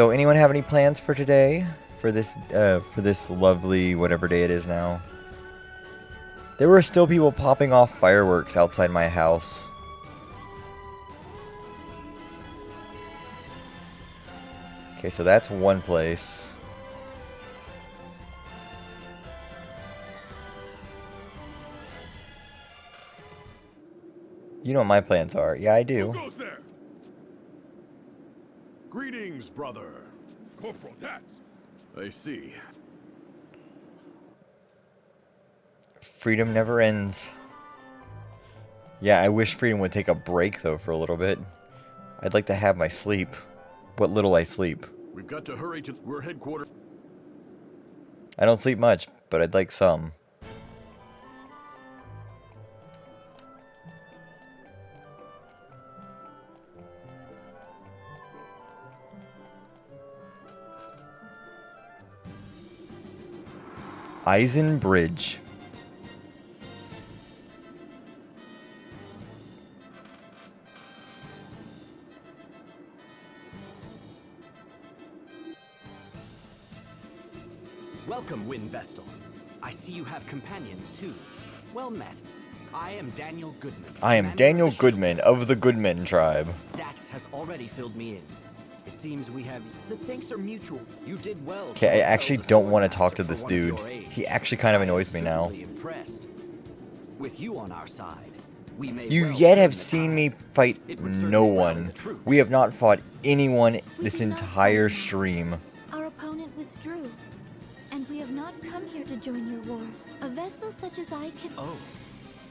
So anyone have any plans for today? For this lovely whatever day it is now? There were still people popping off fireworks outside my house. Okay, so that's one place. You know what my plans are. Yeah, I do. Who goes there? Greetings, brother. Corporal Dax. I see. Freedom never ends. Yeah, I wish freedom would take a break, though, for a little bit. I'd like to have my sleep. What little I sleep. We've got to hurry to... We're headquarters. I don't sleep much, but I'd like some. Eisen Bridge. Welcome, Wind Vestal. I see you have companions, too. Well met. I am Daniel Goodman. I am Daniel Goodman of the Goodman tribe. Dax has already filled me in. It seems we have... The thanks are mutual. You did well. Okay, I actually don't want to talk to this dude. He actually kind of annoys me now. Impressed. With you on our side, we may You well yet have turn the seen tide. me fight It would no certainly rally one. the troops. We have not fought anyone this entire stream. Our opponent withdrew, and we have not come here to join your war. A vessel such as I can... Oh,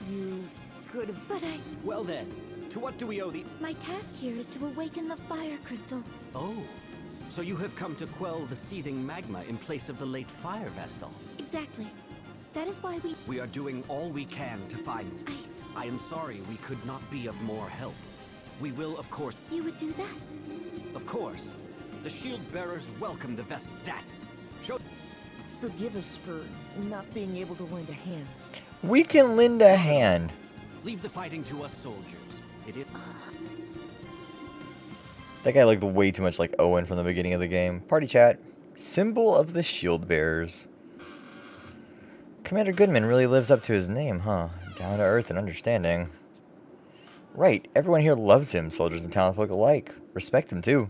you could have... But Well then, to what do we owe the... my task here is to awaken the fire crystal. Oh, so you have come to quell the seething magma in place of the late fire Vestal. Exactly. That is why We are doing all we can to find... I... I am sorry we could not be of more help. We will, of course... You would do that? Of course. The shield bearers welcome the Vest... Dax! Show... Forgive us for not being able to lend a hand. We can lend a hand. Leave the fighting to us soldiers. It is... That guy looked way too much like Owen from the beginning of the game. Party chat. Symbol of the shield bearers. Commander Goodman really lives up to his name, huh? Down to earth and understanding. Right, everyone here loves him, soldiers and townsfolk alike. Respect him too.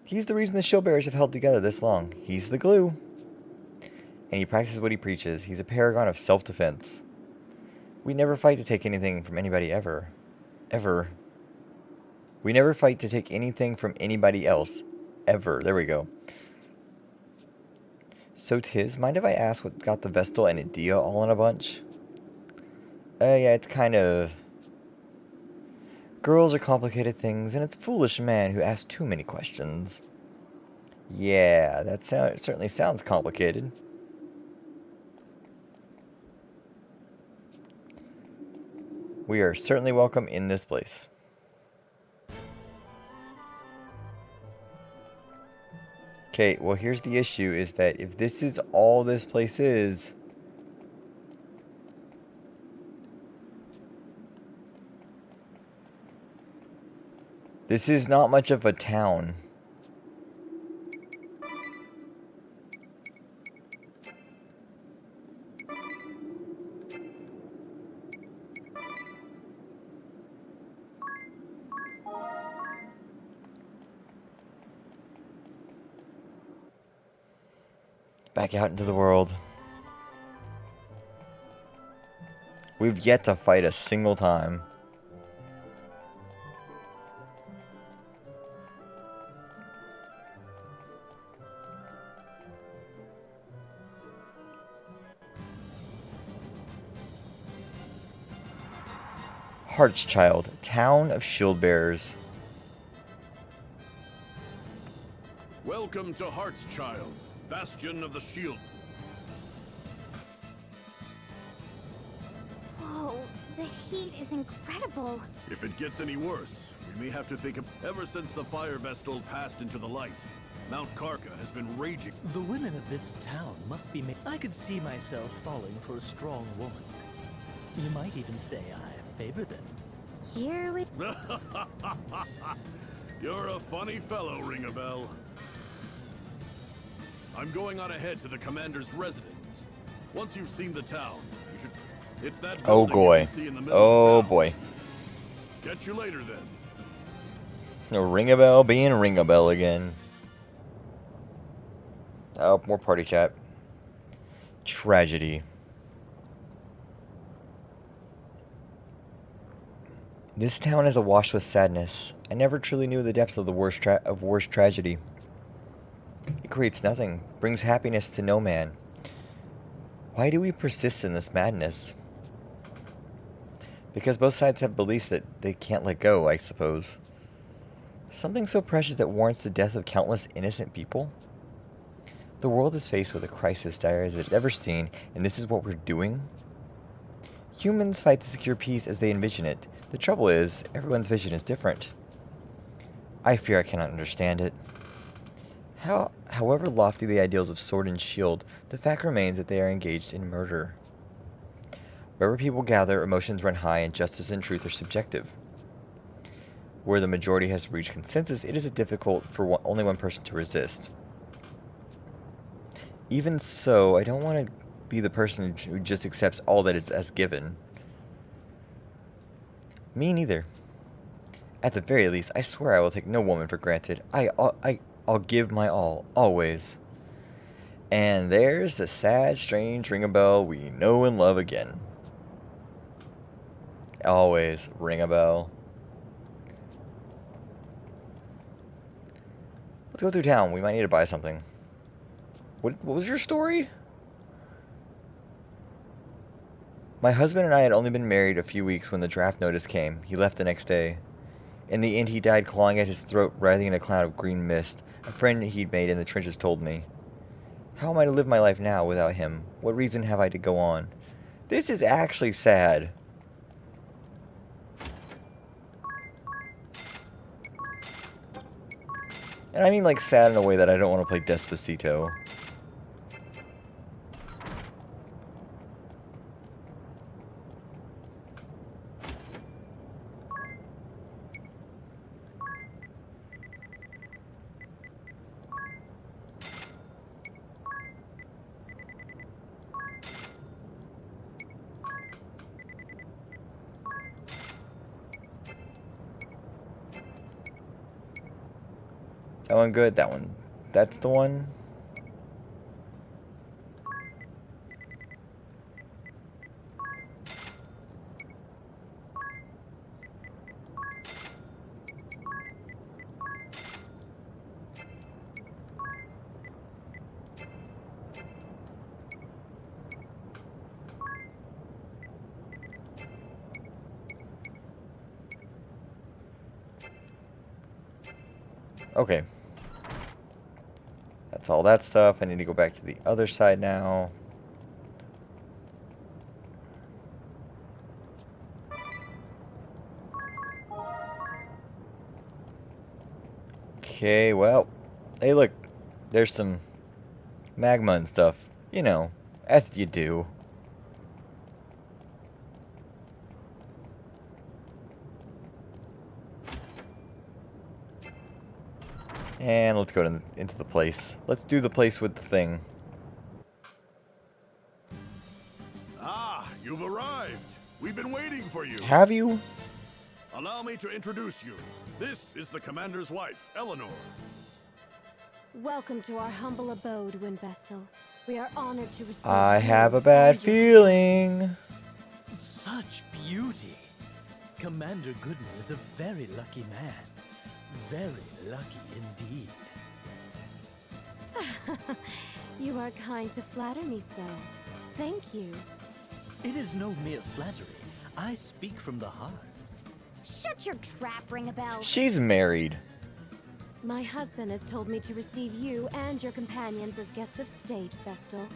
He's the reason the shield bearers have held together this long. He's the glue. And he practices what he preaches. He's a paragon of self-defense. We never fight to take anything from anybody ever. Ever. We never fight to take anything from anybody else. Ever. There we go. So Tiz, mind if I ask what got the Vestal and Edea all in a bunch? Yeah, it's kind of... Girls are complicated things, and it's foolish man who asks too many questions. Yeah, that certainly sounds complicated. We are certainly welcome in this place. Okay, well here's the issue, is that if this is all this place is... This is not much of a town. Back out into the world. We've yet to fight a single time. Heartschild, town of shield bearers. Welcome to Heartschild, bastion of the shield. Whoa, the heat is incredible. If it gets any worse, we may have to think of... Ever since the fire Vestal passed into the light, Mount Karka has been raging. The women of this town must be made. I could see myself falling for a strong woman. You might even say I favor them. Here we... You're a funny fellow, Ring-a-Bell. I'm going on ahead to the commander's residence. Once you've seen the town, you should... It's that Oh building boy. you can see in the middle Oh of town. boy. Catch you later, then. Ring a bell being ring a bell again. Oh, more party chat. Tragedy. This town is awash with sadness. I never truly knew the depths of the worst tragedy. It creates nothing, brings happiness to no man. Why do we persist in this madness? Because both sides have beliefs that they can't let go, I suppose. Something so precious that warrants the death of countless innocent people? The world is faced with a crisis dire as it's ever seen, and this is what we're doing? Humans fight to secure peace as they envision it. The trouble is, everyone's vision is different. I fear I cannot understand it. However lofty the ideals of sword and shield, the fact remains that they are engaged in murder. Wherever people gather, emotions run high, and justice and truth are subjective. Where the majority has reached consensus, it is difficult for only one person to resist. Even so, I don't want to be the person who just accepts all that is as given. Me neither. At the very least, I swear I will take no woman for granted. I'll give my all, always. And there's the sad, strange ring-a-bell we know and love again. Always ring a bell. Let's go through town. We might need to buy something. What was your story? My husband and I had only been married a few weeks when the draft notice came. He left the next day. In the end, he died clawing at his throat, writhing in a cloud of green mist. A friend he'd made in the trenches told me. How am I to live my life now without him? What reason have I to go on? This is actually sad. And I mean like sad in a way that I don't want to play Despacito. That one good, that one. That's the one. Okay. That's all that stuff. I need to go back to the other side now. Okay, well. Hey, look. There's some magma and stuff. You know, as you do. And let's go into the place. Let's do the place with the thing. Ah, you've arrived. We've been waiting for you. Have you? Allow me to introduce you. This is the commander's wife, Eleanor. Welcome to our humble abode, Windvestal. We are honored to receive I you have a bad and your- feeling. Such beauty. Commander Goodman is a very lucky man. Very lucky indeed. You are kind to flatter me so. Thank you. It is no mere flattery. I speak from the heart. Shut your trap, Ring-a-Bell. She's married. My husband has told me to receive you and your companions as guest of state, Vestal.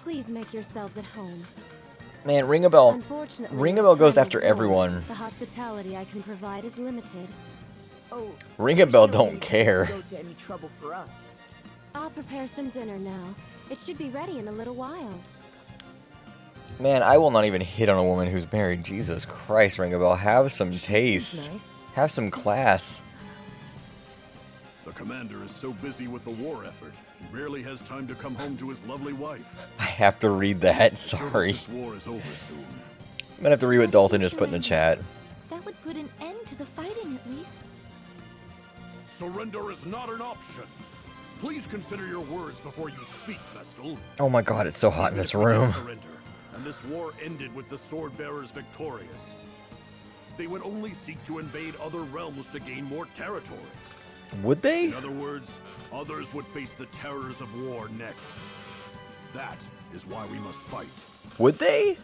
Please make yourselves at home. Man, Ring-a-Bell. Unfortunately, Ring-a-Bell goes time after is short. everyone. The hospitality I can provide is limited. Oh, Ring-a-Bell surely don't you care. Go to any trouble for us. I'll prepare some dinner now. It should be ready in a little while. Man, I will not even hit on a woman who's married. Jesus Christ, Ring-a-Bell. Have some taste. Nice. Have some class. commander is so busy with the war effort, he rarely has time to come home to his lovely wife. I have to read that. So that Sorry. this war is over soon. I'm gonna have to read what Dalton just put in the chat. That would put an end to the fighting, at least. Surrender is not an option. Please consider your words before you speak, Vestal. Oh my god, it's so hot in this Even if we room. don't surrender, and this war ended with the sword bearers victorious, they would only seek to invade other realms to gain more territory. Would they? In other words, others would face the terrors of war next. That is why we must fight. Would they?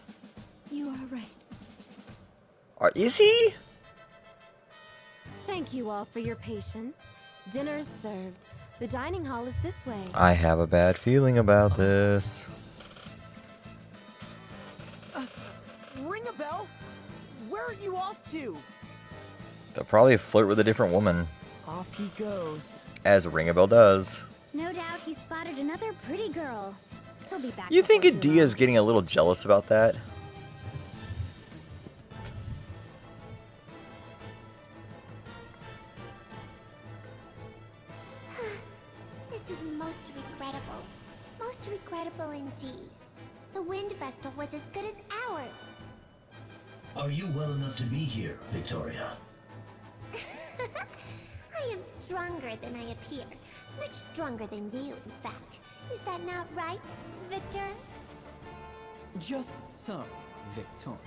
You are right. Is he? Thank you all for your patience. Dinner is served. The dining hall is this way. I have a bad feeling about this. Ring a bell? Where are you off to? They'll probably flirt with a different woman, Off he goes. as Ringabel does. No doubt he spotted another pretty girl. He'll be back. You think before too Adia's long. getting a little jealous about that? This is most regrettable. Most regrettable indeed. The wind vestal was as good as ours. Are you well enough to be here, Victoria? I am stronger than I appear. Much stronger than you, in fact. Is that not right, Victor? Just so, Victoria.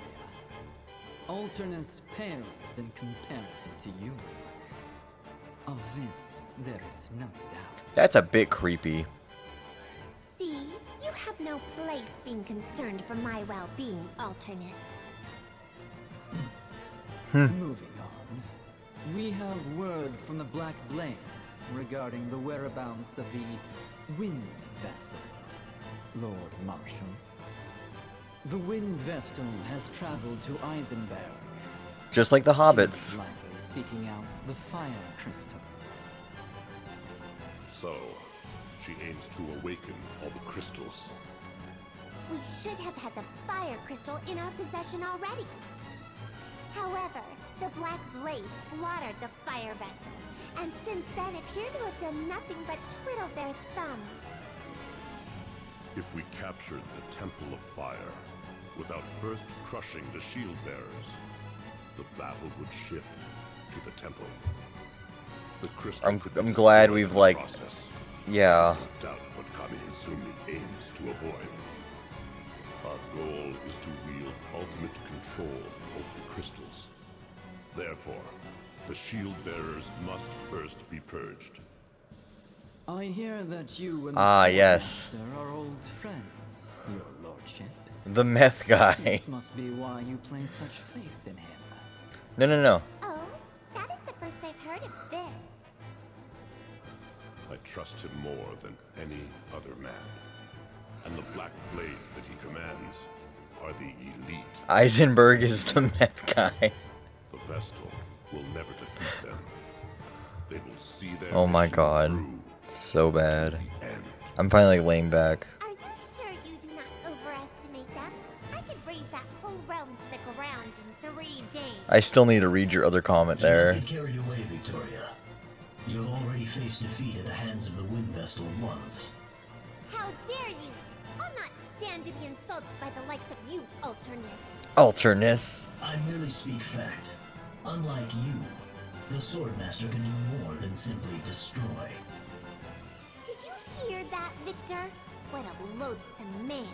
Alternus pales in comparison to you. Of this, there is no doubt. That's a bit creepy. See, you have no place being concerned for my well-being, Alternus. Moving on, we have word from the Black Blades regarding the whereabouts of the Wind Vestal, Lord Marshal. The Wind Vestal has traveled to Eisenberg. Just like the hobbits. Likely seeking out the Fire Crystal. So, she aims to awaken all the crystals. We should have had the fire crystal in our possession already. However, the Black Blades slaughtered the fire vessel, and since then appear to have done nothing but twiddle their thumbs. If we captured the Temple of Fire, without first crushing the shield bearers, the battle would shift to the temple. The crystal could be I'm glad destroyed we've, in the like, process. yeah. There's no doubt what Kami Izumi aims to avoid. Our goal is to wield ultimate control over the crystals. Therefore, the shield bearers must first be purged. I hear that you and the Ah, Sword yes. Master are old friends, your lordship. The meth guy. This must be why you place such faith in him. No, no, no. Oh, that is the first I've heard of this. I trust him more than any other man. And the black blades that he commands are the elite. Eisenberg is the meth guy. The Vestal will never defeat them. They will see their Oh my mission god. through So bad. to the end. I'm finally laying back. Are you sure you do not overestimate them? I could raise that whole realm to the ground in 3 days. I still need to read your other comment Do not there. get carried away, Victoria. You have already faced defeat at the hands of the Wind Vestal once. How dare you! I'll not stand to be insulted by the likes of you, Alternus. Alternus. I merely speak fact. Unlike you, the Swordmaster can do more than simply destroy. Did you hear that, Victor? What a loathsome man.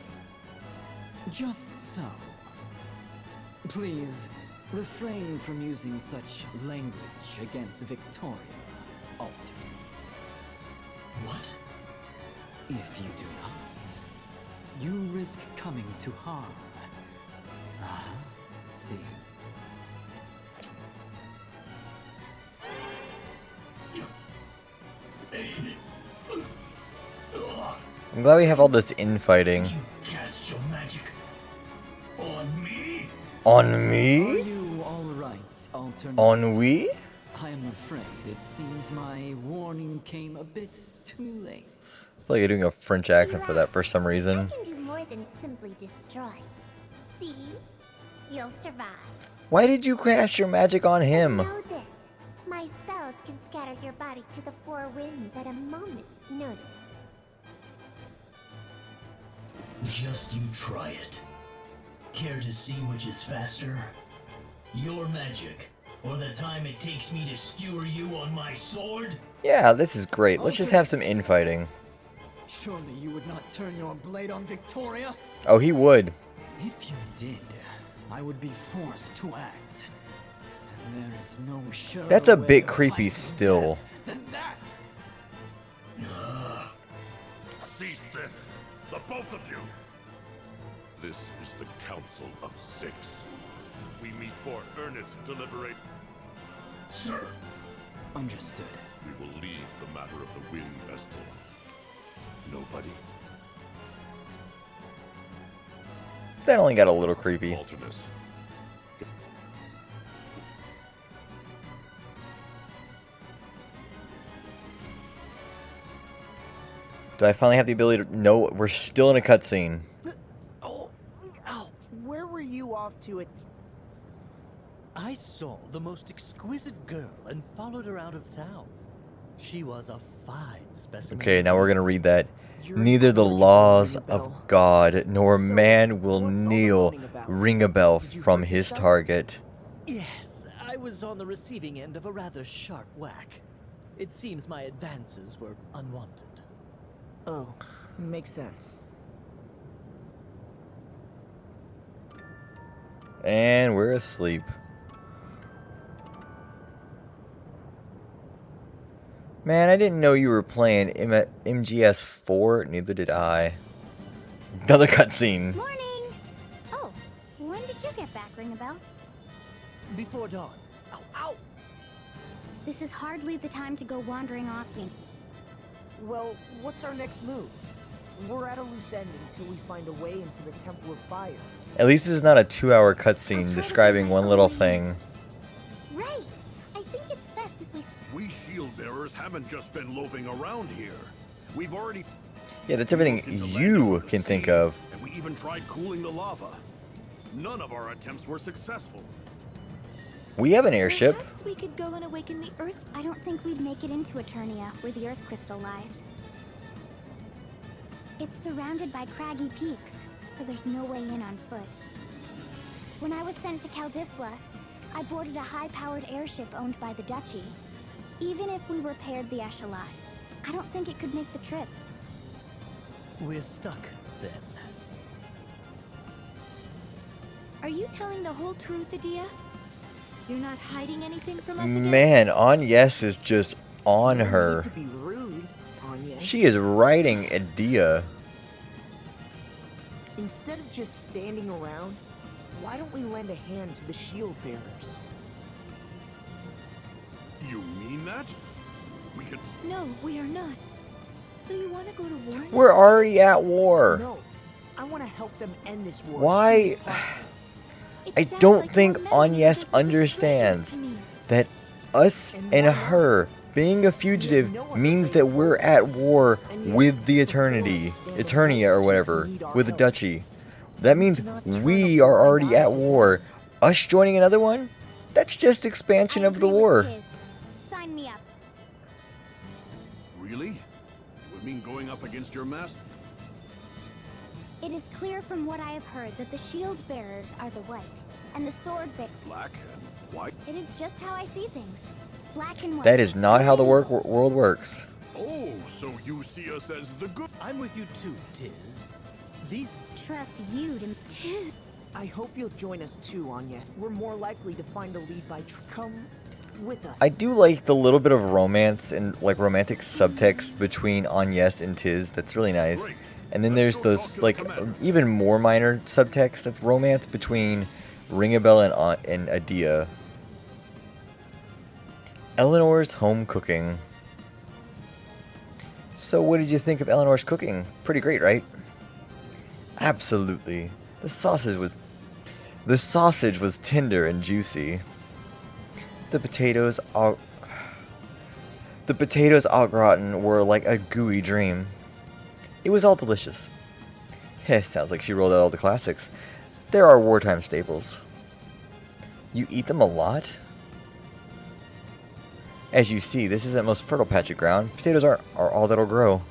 Just so. Please, refrain from using such language against Victoria, Alternus. What? If you do not, you risk coming to harm. Ah, see. I'm glad we have all this infighting. You cast your magic on me? On Are me? you all right, Alternus? On we? I am afraid it seems my warning came a bit too late. I feel like you're doing a French accent for that for some I reason. can do more than simply destroy. See? You'll survive. Why did you cast your magic on him? Know this. My spells can scatter your body body to the four winds at a moment's notice. Just you try it. Care to see which is faster? Your magic, or the time it takes me to skewer you on my sword? Yeah, this is great. Let's just have some infighting. Surely you would not turn your blade on Victoria? Oh, he would. If you did, I would be forced to act. And there is no surer That's a way bit of creepy fighting still. death than that. Cease this, the both of you! This is the Council of Six. We meet for earnest deliberation. Sir, Understood. We will leave the matter of the Wind Vestal. Nobody. That only got a little creepy. Alternus. Do I finally have the ability to... No, we're still in a cutscene. Oh, ow. Where were you off to? I saw the most exquisite girl and followed her out of town. She was a fine specimen. Okay, now we're gonna read that. You're Neither the incorrigible, laws Ring a Bell. of God nor So, man will what's all the kneel moaning about? ring a bell Did you from hurt his yourself? target. Yes, I was on the receiving end of a rather sharp whack. It seems my advances were unwanted. Oh, makes sense. And we're asleep. Man, I didn't know you were playing MGS4. Neither did I. Another cutscene. Morning! Oh, when did you get back, Ring a Bell? Before dawn. Ow, ow! This is hardly the time to go wandering off me. Well, what's our next move? We're at a loose end until we find a way into the Temple of Fire. At least this is not a 2-hour I'll cutscene try to describing get my one little own way. thing. Right! I think it's best if we... We shield bearers haven't just been loafing around here. We've already Yeah, that's everything looked into landing you on the can think sea, of. and we even tried cooling the lava. None of our attempts were successful. We have an airship. Perhaps we could go and awaken the Earth. I don't think we'd make it into Eternia, where the Earth crystal lies. It's surrounded by craggy peaks, so there's no way in on foot. When I was sent to Caldisla, I boarded a high-powered airship owned by the Duchy. Even if we repaired the Echelon, I don't think it could make the trip. We're stuck, then. Are you telling the whole truth, Adia? You're not hiding anything from us again? Man, Agnes is just on No her. need to be rude, Anya. She is riding Adia. Instead of just standing around, why don't we lend a hand to the shield bearers? You mean that? We could. No, we are not. So you want to go to war now? We're already at war. No, I want to help them end this war. Why- as soon as possible. It I sounds don't like think you're meddling Agnes with what's understands treacherous to me. that us and her being a fugitive means that we're at war with the Eternia or whatever, with the Duchy. That means we are already at war. Us joining another one? That's just expansion I of the agree with war. Tiz. Sign me up. Really? Would mean going up against your master? It is clear from what I have heard that the shield bearers are the white, and the sword bearers. Black and white? It is just how I see things. Black and white. That is not how the world works. Oh, so you see us as the good. I'm with you too, Tiz. These Trust you to... Tiz. I hope you'll join us too, Anya. We're more likely to find a lead by come with us. I do like the little bit of romance and like romantic subtext between Agnes and Tiz. That's really nice. Great. And then Let's there's go those talk to like the commander. even more minor subtext of romance between Ringabel and Adia. Eleanor's home cooking. So what did you think of Eleanor's cooking? Pretty great, right? Absolutely. The sausage was tender and juicy. The potatoes au gratin were like a gooey dream. It was all delicious. Heh, sounds like she rolled out all the classics. There are wartime staples. You eat them a lot? As you see, this isn't the most fertile patch of ground. Potatoes are all that'll grow.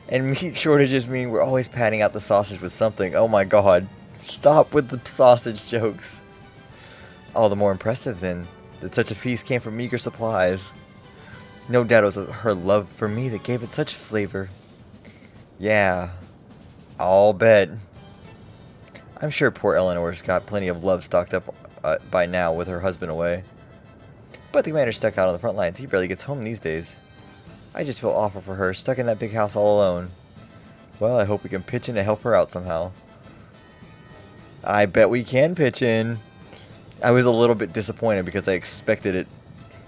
And meat shortages mean we're always padding out the sausage with something. Oh my god. Stop with the sausage jokes. All the more impressive then, that such a feast came from meager supplies. No doubt it was her love for me that gave it such flavor. Yeah, I'll bet. I'm sure poor Eleanor's got plenty of love stocked up by now with her husband away. But the commander's stuck out on the front lines. He barely gets home these days. I just feel awful for her, stuck in that big house all alone. Well, I hope we can pitch in to help her out somehow. I bet we can pitch in. I was a little bit disappointed because I expected it.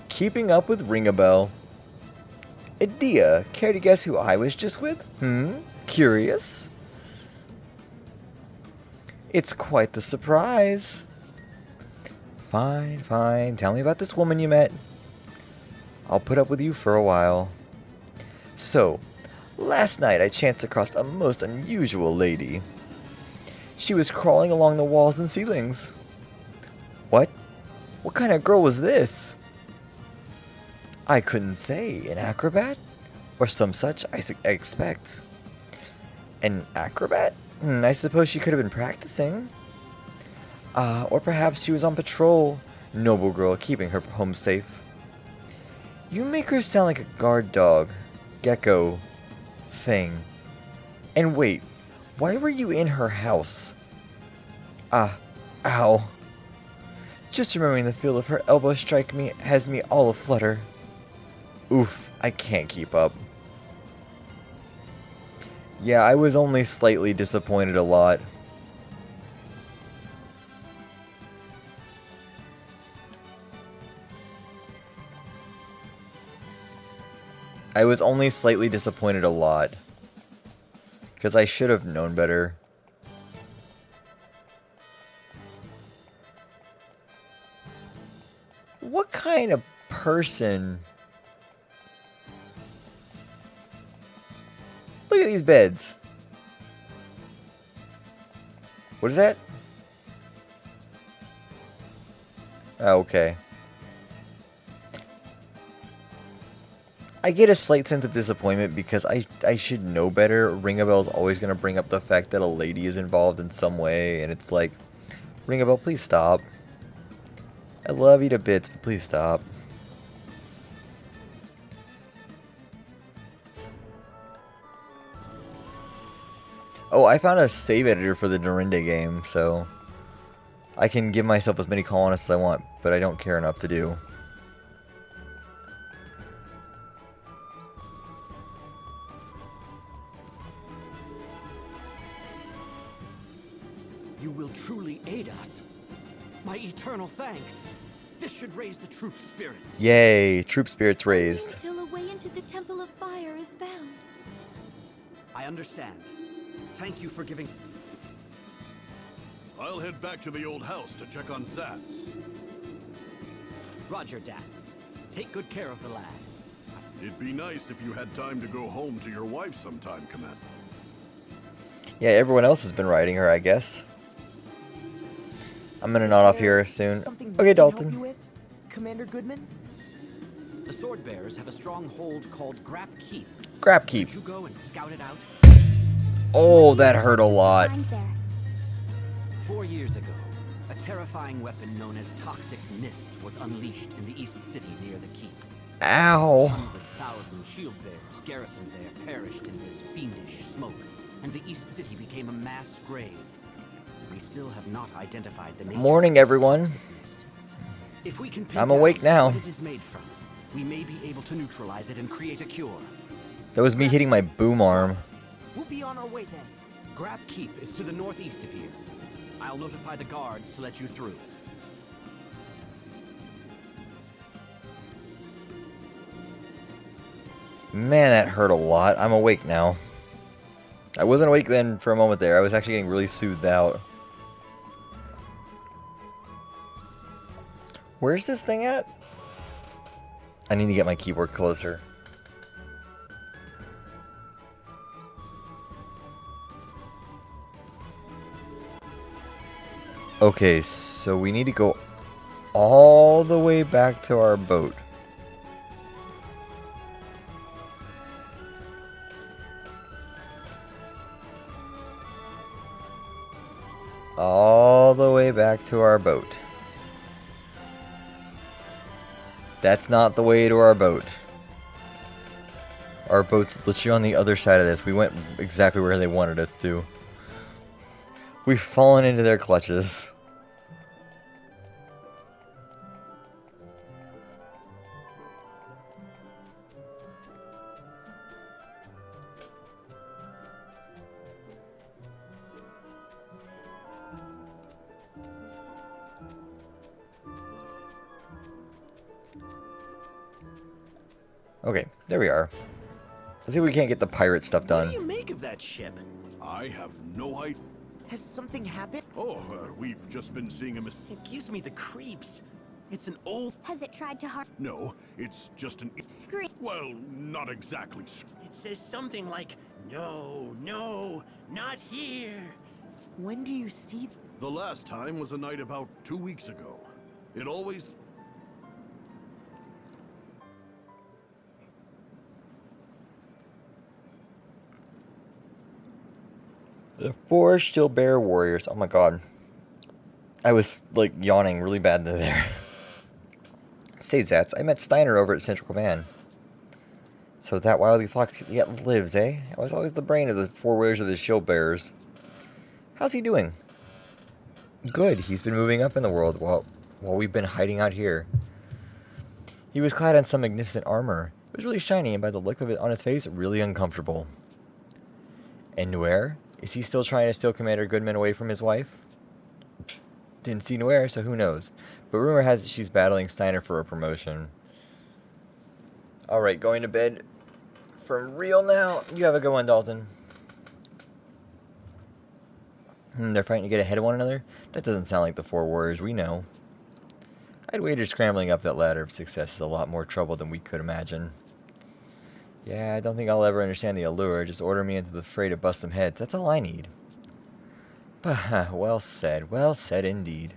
Keeping up with Ring a Bell. Idea, care to guess who I was just with? Curious? It's quite the surprise. Fine, fine. Tell me about this woman you met. I'll put up with you for a while. So, last night I chanced across a most unusual lady. She was crawling along the walls and ceilings. What? What kind of girl was this? I couldn't say. An acrobat? Or some such, I expect. An acrobat? I suppose she could have been practicing. Or perhaps she was on patrol. Noble girl, keeping her home safe. You make her sound like a guard dog. Gecko. Thing. And wait, why were you in her house? Ow. Just remembering the feel of her elbow strike me has me all aflutter. Oof, I can't keep up. Yeah, I was only slightly disappointed a lot. I was only slightly disappointed a lot. Because I should have known better. What kind of person... Look at these beds. What is that? Oh, okay. I get a slight sense of disappointment because I should know better. Ring a Bell is always going to bring up the fact that a lady is involved in some way, and it's like, Ring a Bell, please stop. I love you to bits, but please stop. Oh, I found a save editor for the Dorinda game, so I can give myself as many colonists as I want, but I don't care enough to do. You will truly aid us. My eternal thanks. This should raise the troop spirits. Yay, troop spirits raised. Until a way into the Temple of Fire is found. I understand. Thank you for giving... I'll head back to the old house to check on Zats. Roger, Dats. Take good care of the lad. It'd be nice if you had time to go home to your wife sometime, Commander. Yeah, everyone else has been riding her, I guess. I'm gonna nod off here soon. Something we Okay, can help Dalton. you with, Commander Goodman? The sword bearers have a strong hold called Grap Keep. Grab keep. Could you go and scout it out? Oh, that hurt a lot. Find there. 4 years ago, a terrifying weapon known as Toxic Mist was unleashed in the East City near the keep. Ow. 100,000 shield bearers garrisoned there perished in this fiendish smoke, and the East City became a mass grave. We still have not identified the nature Morning, of this everyone. toxic mist. If we can I'm pinpoint awake now. what it is made from, we may be able to neutralize it and create a cure. That was me hitting my boom arm. We'll be on our way then. Grap Keep is to the northeast of here. I'll notify the guards to let you through. Man, that hurt a lot. I'm awake now. I wasn't awake then for a moment there. I was actually getting really soothed out. Where's this thing at? I need to get my keyboard closer. Okay, so we need to go all the way back to our boat. All the way back to our boat. That's not the way to our boat. Our boat's literally on the other side of this. We went exactly where they wanted us to. We've fallen into their clutches. Okay, there we are. Let's see if we can't get the pirate stuff What done. do you make of that ship? I have no idea. Has something happened? Oh, we've just been seeing a It gives me the creeps. It's an old... Has it tried to harm? No, it's just an... Scream. Well, not exactly. It says something like, no, no, not here. When do you see? The last time was a night about 2 weeks ago. It always... The four Shield Bearer warriors. Oh my god. I was like yawning really bad there. Say Zats, I met Steiner over at Central Command. So that wily fox yet lives, eh? I was always the brain of the four warriors of the Shield Bearers. How's he doing? Good. He's been moving up in the world while we've been hiding out here. He was clad in some magnificent armor. It was really shiny and by the look of it on his face, really uncomfortable. And Nuer? Is he still trying to steal Commander Goodman away from his wife? Didn't see Nuer, so who knows. But rumor has it she's battling Steiner for a promotion. Alright, going to bed for real now. You have a good one, Dalton. They're fighting to get ahead of one another? That doesn't sound like the four warriors we know. I'd wager scrambling up that ladder of success is a lot more trouble than we could imagine. Yeah, I don't think I'll ever understand the allure. Just order me into the fray to bust some heads. That's all I need. Well said. Well said indeed.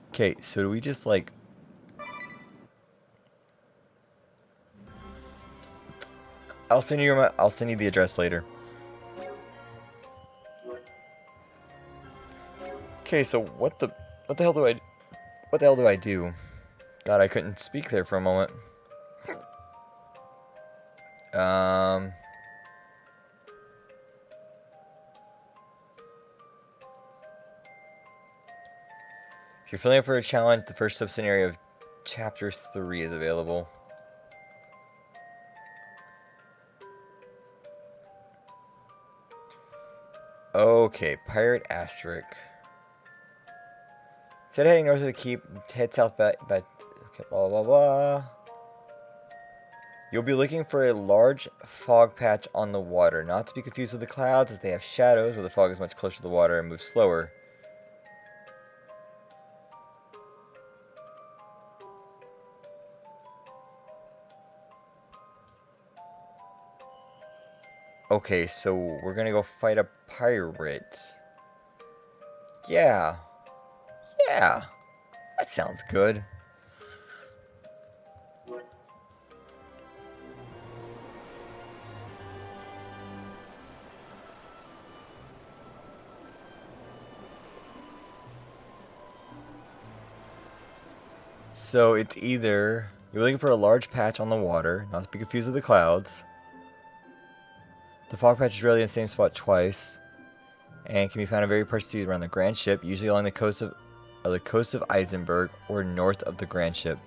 Okay, so do we just like... I'll send you the address later. Okay, so what the hell do I do? God, I couldn't speak there for a moment. If you're feeling up for a challenge, the first sub-scenario of Chapter 3 is available. Okay, Pirate Asterisk. Instead of heading north of the keep, head south back, okay, blah blah blah. You'll be looking for a large fog patch on the water, not to be confused with the clouds, as they have shadows where the fog is much closer to the water and moves slower. Okay, so we're gonna go fight a pirate. Yeah. Yeah. That sounds good. So it's either you're looking for a large patch on the water, not to be confused with the clouds. The fog patch is rarely in the same spot twice, and can be found in various parts around the Grand Ship, usually along the coast of Eisenberg or north of the Grand Ship.